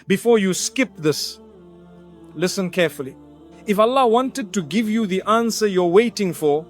Before you skip this, listen carefully. If Allah wanted to give you the answer you're waiting for,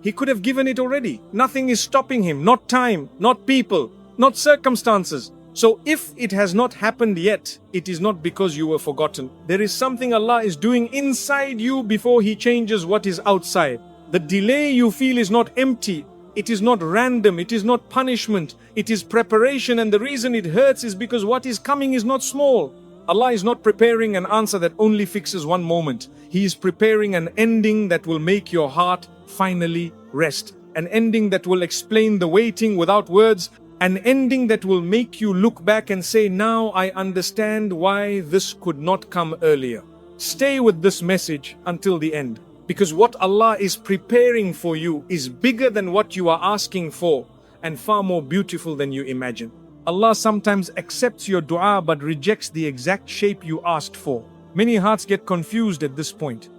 He could have given it already. Nothing is stopping Him, not time, not people, not circumstances. So if it has not happened yet, it is not because you were forgotten. There is something Allah is doing inside you before He changes what is outside. The delay you feel is not empty. It is not random. It is not punishment. It is preparation, and the reason it hurts is because what is coming is not small. Allah is not preparing an answer that only fixes one moment. He is preparing an ending that will make your heart finally rest. An ending that will explain the waiting without words. An ending that will make you look back and say, now I understand why this could not come earlier. Stay with this message until the end. Because what Allah is preparing for you is bigger than what you are asking for and far more beautiful than you imagine. Allah sometimes accepts your du'a but rejects the exact shape you asked for. Many hearts get confused at this point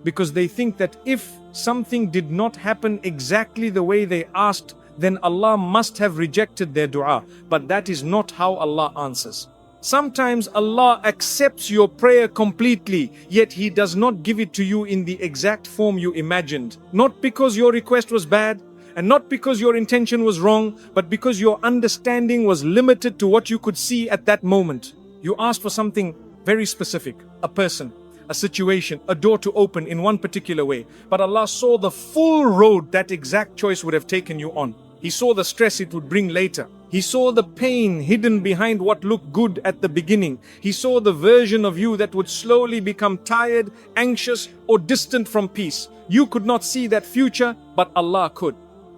because they think that if something did not happen exactly the way they asked, then Allah must have rejected their du'a. But that is not how Allah answers. Sometimes Allah accepts your prayer completely, yet He does not give it to you in the exact form you imagined. Not because your request was bad, and not because your intention was wrong, but because your understanding was limited to what you could see at that moment. You asked for something very specific, a person, a situation, a door to open in one particular way. But Allah saw the full road that exact choice would have taken you on. He saw the stress it would bring later. He saw the pain hidden behind what looked good at the beginning. He saw the version of you that would slowly become tired, anxious, or distant from peace. You could not see that future, but Allah could.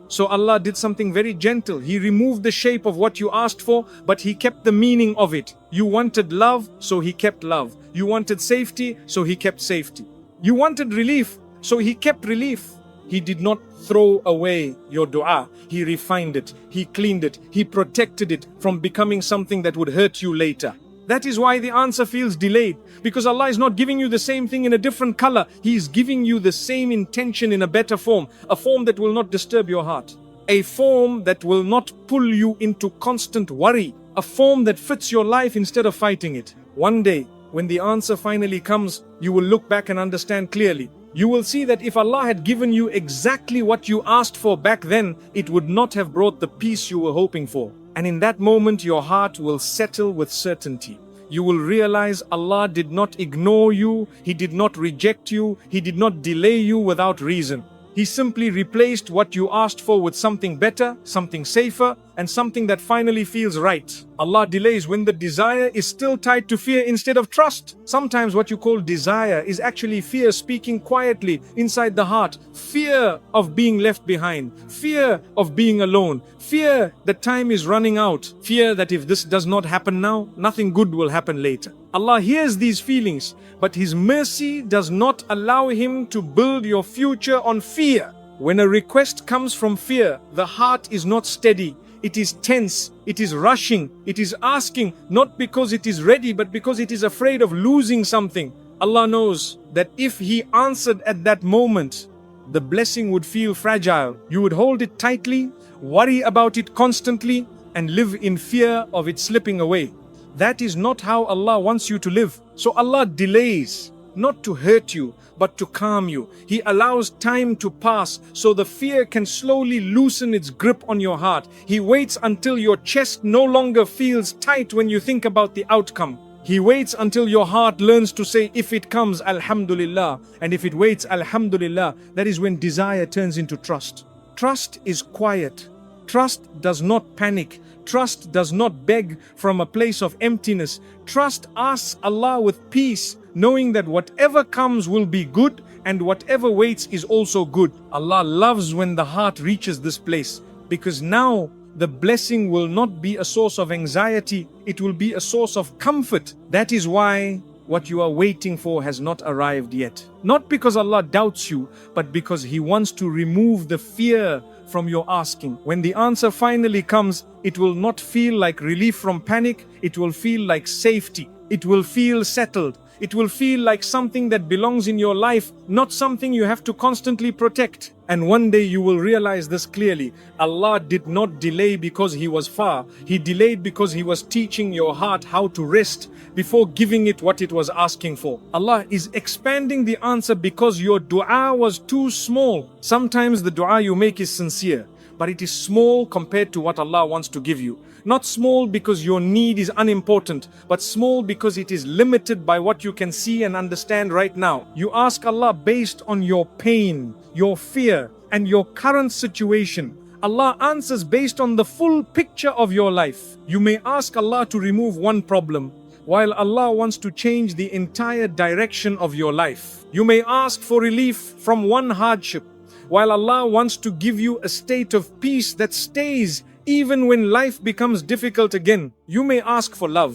So Allah did something very gentle. He removed the shape of what you asked for, but He kept the meaning of it. You wanted love, so He kept love. You wanted safety, so He kept safety. You wanted relief, so He kept relief. He did not throw away your dua. He refined it. He cleaned it. He protected it from becoming something that would hurt you later. That is why the answer feels delayed. Because Allah is not giving you the same thing in a different color. He is giving you the same intention in a better form. A form that will not disturb your heart. A form that will not pull you into constant worry. A form that fits your life instead of fighting it. One day, when the answer finally comes, you will look back and understand clearly. You will see that if Allah had given you exactly what you asked for back then, it would not have brought the peace you were hoping for. And in that moment, your heart will settle with certainty. You will realize Allah did not ignore you, He did not reject you, He did not delay you without reason. He simply replaced what you asked for with something better, something safer, and something that finally feels right. Allah delays when the desire is still tied to fear instead of trust. Sometimes what you call desire is actually fear speaking quietly inside the heart. Fear of being left behind. Fear of being alone. Fear that time is running out. Fear that if this does not happen now, nothing good will happen later. Allah hears these feelings, but His mercy does not allow Him to build your future on fear. When a request comes from fear, the heart is not steady. It is tense, it is rushing, it is asking, not because it is ready, but because it is afraid of losing something. Allah knows that if He answered at that moment, the blessing would feel fragile. You would hold it tightly, worry about it constantly, and live in fear of it slipping away. That is not how Allah wants you to live. So Allah delays, not to hurt you, but to calm you. He allows time to pass so the fear can slowly loosen its grip on your heart. He waits until your chest no longer feels tight when you think about the outcome. He waits until your heart learns to say, if it comes, Alhamdulillah. And if it waits, Alhamdulillah, that is when desire turns into trust. Trust is quiet. Trust does not panic. Trust does not beg from a place of emptiness. Trust asks Allah with peace, knowing that whatever comes will be good and whatever waits is also good. Allah loves when the heart reaches this place, because now the blessing will not be a source of anxiety, it will be a source of comfort. That is why what you are waiting for has not arrived yet. Not because Allah doubts you, but because He wants to remove the fear from your asking. When the answer finally comes, it will not feel like relief from panic, it will feel like safety. It will feel settled. It will feel like something that belongs in your life, not something you have to constantly protect. And one day you will realize this clearly. Allah did not delay because He was far. He delayed because He was teaching your heart how to rest before giving it what it was asking for. Allah is expanding the answer because your du'a was too small. Sometimes the du'a you make is sincere, but it is small compared to what Allah wants to give you. Not small because your need is unimportant, but small because it is limited by what you can see and understand right now. You ask Allah based on your pain, your fear, and your current situation. Allah answers based on the full picture of your life. You may ask Allah to remove one problem, while Allah wants to change the entire direction of your life. You may ask for relief from one hardship, while Allah wants to give you a state of peace that stays even when life becomes difficult again. You may ask for love,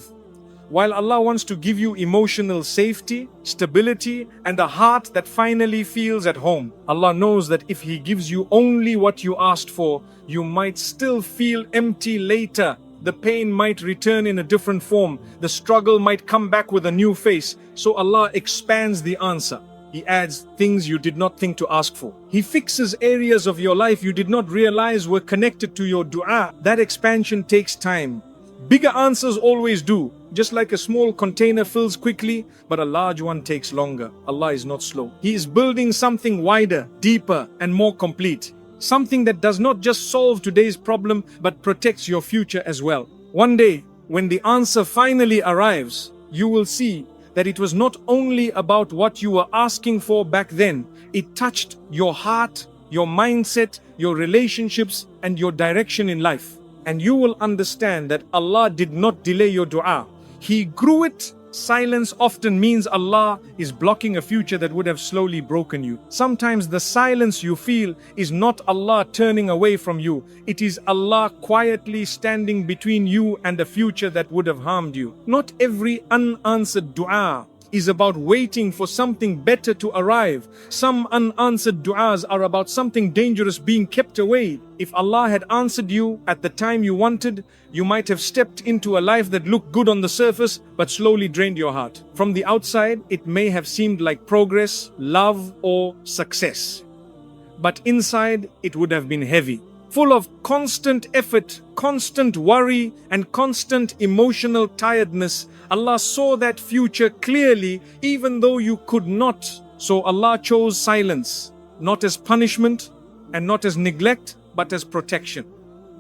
while Allah wants to give you emotional safety, stability, and a heart that finally feels at home. Allah knows that if He gives you only what you asked for, you might still feel empty later. The pain might return in a different form. The struggle might come back with a new face. So Allah expands the answer. He adds things you did not think to ask for. He fixes areas of your life you did not realize were connected to your dua. That expansion takes time. Bigger answers always do. Just like a small container fills quickly, but a large one takes longer. Allah is not slow. He is building something wider, deeper, and more complete. Something that does not just solve today's problem, but protects your future as well. One day, when the answer finally arrives, you will see that it was not only about what you were asking for back then. It touched your heart, your mindset, your relationships, and your direction in life. And you will understand that Allah did not delay your dua. He grew it. Silence often means Allah is blocking a future that would have slowly broken you. Sometimes the silence you feel is not Allah turning away from you. It is Allah quietly standing between you and a future that would have harmed you. Not every unanswered dua is about waiting for something better to arrive. Some unanswered du'as are about something dangerous being kept away. If Allah had answered you at the time you wanted, you might have stepped into a life that looked good on the surface, but slowly drained your heart. From the outside, it may have seemed like progress, love, or success. But inside, it would have been heavy, full of constant effort, constant worry, and constant emotional tiredness. Allah saw that future clearly, even though you could not. So Allah chose silence, not as punishment and not as neglect, but as protection.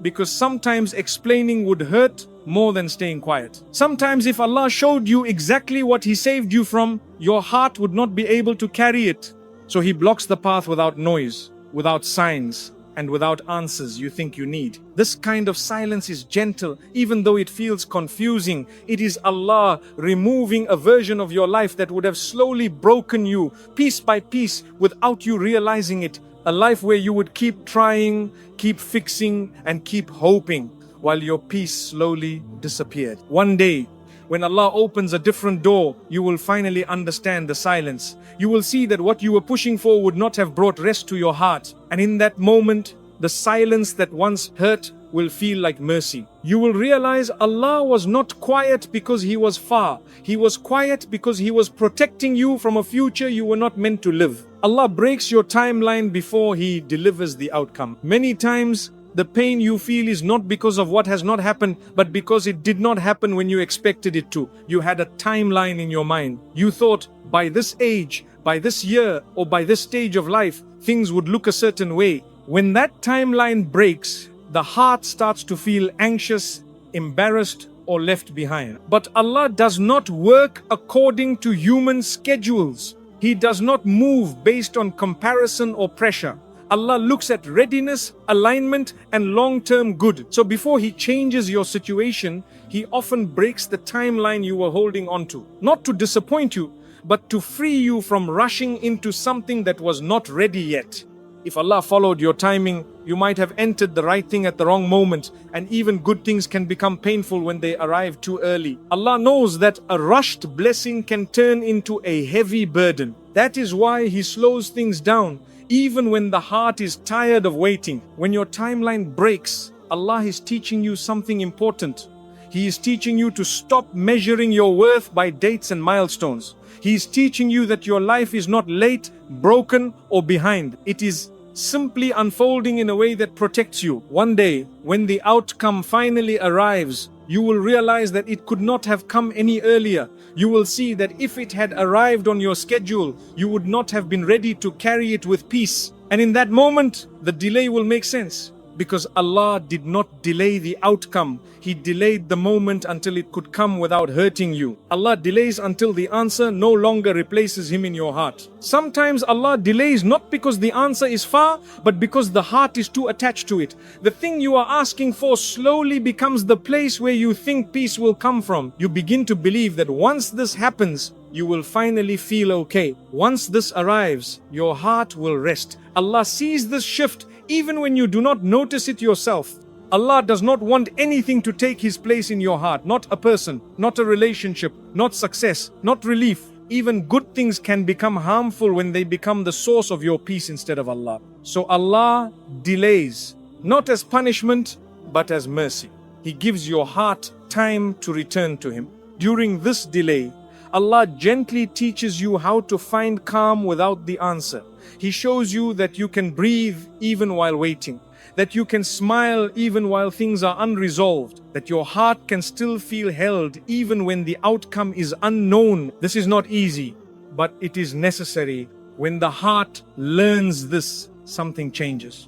Because sometimes explaining would hurt more than staying quiet. Sometimes if Allah showed you exactly what He saved you from, your heart would not be able to carry it. So He blocks the path without noise, without signs, and without answers you think you need. This kind of silence is gentle, even though it feels confusing. It is Allah removing a version of your life that would have slowly broken you, piece by piece, without you realizing it. A life where you would keep trying, keep fixing, and keep hoping, while your peace slowly disappeared. One day, when Allah opens a different door, you will finally understand the silence. You will see that what you were pushing for would not have brought rest to your heart. And in that moment, the silence that once hurt will feel like mercy. You will realize Allah was not quiet because He was far. He was quiet because He was protecting you from a future you were not meant to live. Allah breaks your timeline before He delivers the outcome. Many times, the pain you feel is not because of what has not happened, but because it did not happen when you expected it to. You had a timeline in your mind. You thought, by this age, by this year, or by this stage of life, things would look a certain way. When that timeline breaks, the heart starts to feel anxious, embarrassed, or left behind. But Allah does not work according to human schedules. He does not move based on comparison or pressure. Allah looks at readiness, alignment, and long-term good. So before He changes your situation, He often breaks the timeline you were holding on to. Not to disappoint you, but to free you from rushing into something that was not ready yet. If Allah followed your timing, you might have entered the right thing at the wrong moment, and even good things can become painful when they arrive too early. Allah knows that a rushed blessing can turn into a heavy burden. That is why He slows things down, even when the heart is tired of waiting. When your timeline breaks, Allah is teaching you something important. He is teaching you to stop measuring your worth by dates and milestones. He is teaching you that your life is not late, broken, or behind. It is simply unfolding in a way that protects you. One day, when the outcome finally arrives, you will realize that it could not have come any earlier. You will see that if it had arrived on your schedule, you would not have been ready to carry it with peace. And in that moment, the delay will make sense. Because Allah did not delay the outcome. He delayed the moment until it could come without hurting you. Allah delays until the answer no longer replaces Him in your heart. Sometimes Allah delays not because the answer is far, but because the heart is too attached to it. The thing you are asking for slowly becomes the place where you think peace will come from. You begin to believe that once this happens, you will finally feel okay. Once this arrives, your heart will rest. Allah sees this shift even when you do not notice it yourself. Allah does not want anything to take His place in your heart. Not a person, not a relationship, not success, not relief. Even good things can become harmful when they become the source of your peace instead of Allah. So Allah delays, not as punishment, but as mercy. He gives your heart time to return to Him. During this delay, Allah gently teaches you how to find calm without the answer. He shows you that you can breathe even while waiting, that you can smile even while things are unresolved, that your heart can still feel held even when the outcome is unknown. This is not easy, but it is necessary. When the heart learns this, something changes.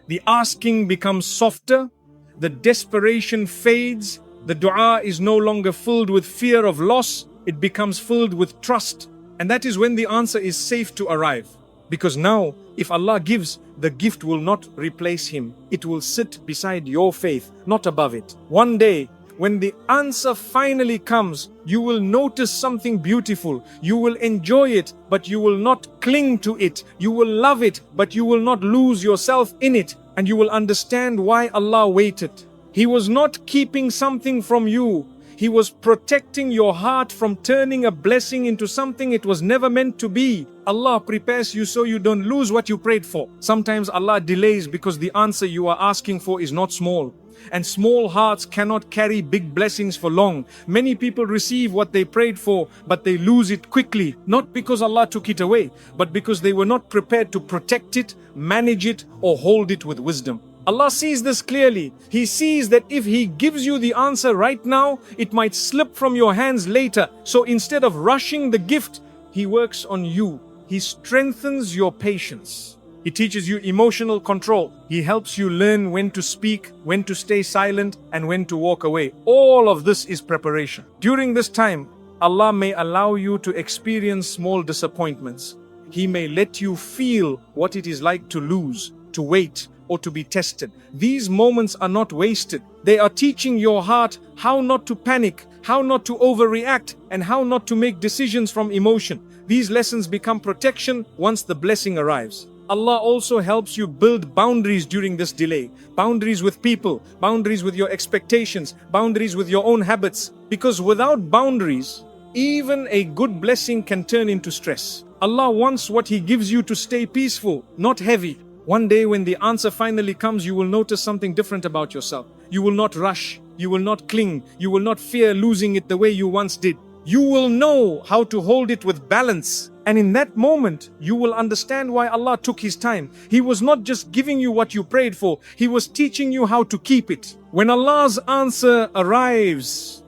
The asking becomes softer, the desperation fades, the du'a is no longer filled with fear of loss, it becomes filled with trust. And that is when the answer is safe to arrive. Because now, if Allah gives, the gift will not replace Him. It will sit beside your faith, not above it. One day, when the answer finally comes, you will notice something beautiful. You will enjoy it, but you will not cling to it. You will love it, but you will not lose yourself in it. And you will understand why Allah waited. He was not keeping something from you. He was protecting your heart from turning a blessing into something it was never meant to be. Allah prepares you so you don't lose what you prayed for. Sometimes Allah delays because the answer you are asking for is not small. And small hearts cannot carry big blessings for long. Many people receive what they prayed for, but they lose it quickly. Not because Allah took it away, but because they were not prepared to protect it, manage it, or hold it with wisdom. Allah sees this clearly. He sees that if He gives you the answer right now, it might slip from your hands later. So instead of rushing the gift, He works on you. He strengthens your patience. He teaches you emotional control. He helps you learn when to speak, when to stay silent, and when to walk away. All of this is preparation. During this time, Allah may allow you to experience small disappointments. He may let you feel what it is like to lose, to wait, or to be tested. These moments are not wasted. They are teaching your heart how not to panic, how not to overreact, and how not to make decisions from emotion. These lessons become protection once the blessing arrives. Allah also helps you build boundaries during this delay. Boundaries with people, boundaries with your expectations, boundaries with your own habits. Because without boundaries, even a good blessing can turn into stress. Allah wants what He gives you to stay peaceful, not heavy. One day when the answer finally comes, you will notice something different about yourself. You will not rush. You will not cling. You will not fear losing it the way you once did. You will know how to hold it with balance. And in that moment, you will understand why Allah took His time. He was not just giving you what you prayed for. He was teaching you how to keep it. When Allah's answer arrives,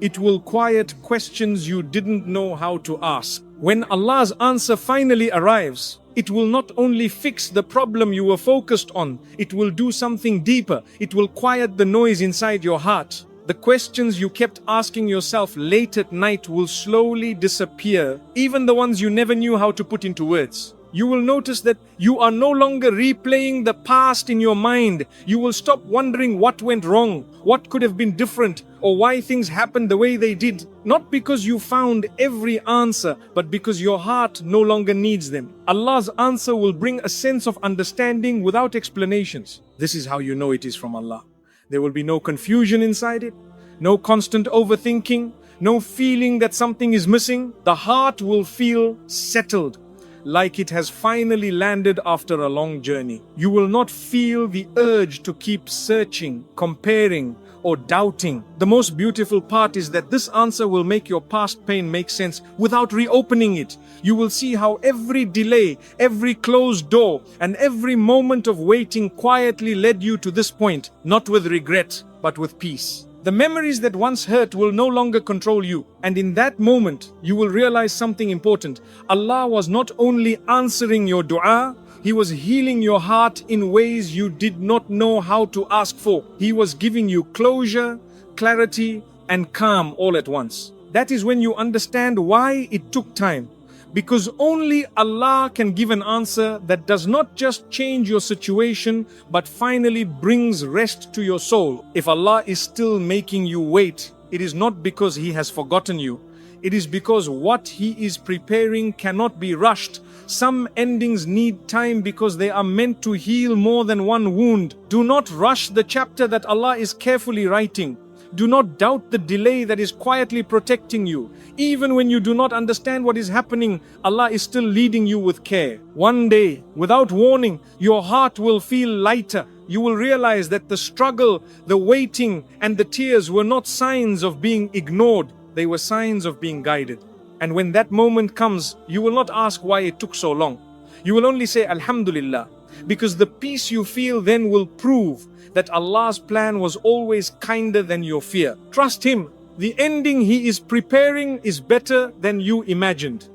it will quiet questions you didn't know how to ask. When Allah's answer finally arrives, it will not only fix the problem you were focused on, it will do something deeper. It will quiet the noise inside your heart. The questions you kept asking yourself late at night will slowly disappear, even the ones you never knew how to put into words. You will notice that you are no longer replaying the past in your mind. You will stop wondering what went wrong, what could have been different, or why things happened the way they did. Not because you found every answer, but because your heart no longer needs them. Allah's answer will bring a sense of understanding without explanations. This is how you know it is from Allah. There will be no confusion inside it, no constant overthinking, no feeling that something is missing. The heart will feel settled, like it has finally landed after a long journey. You will not feel the urge to keep searching, comparing, or doubting. The most beautiful part is that this answer will make your past pain make sense without reopening it. You will see how every delay, every closed door, and every moment of waiting quietly led you to this point, not with regret, but with peace. The memories that once hurt will no longer control you. And in that moment, you will realize something important. Allah was not only answering your du'a, He was healing your heart in ways you did not know how to ask for. He was giving you closure, clarity, and calm all at once. That is when you understand why it took time. Because only Allah can give an answer that does not just change your situation, but finally brings rest to your soul. If Allah is still making you wait, it is not because He has forgotten you. It is because what He is preparing cannot be rushed. Some endings need time because they are meant to heal more than one wound. Do not rush the chapter that Allah is carefully writing. Do not doubt the delay that is quietly protecting you. Even when you do not understand what is happening, Allah is still leading you with care. One day, without warning, your heart will feel lighter. You will realize that the struggle, the waiting, and the tears were not signs of being ignored. They were signs of being guided. And when that moment comes, you will not ask why it took so long. You will only say, Alhamdulillah, because the peace you feel then will prove that Allah's plan was always kinder than your fear. Trust Him. The ending He is preparing is better than you imagined.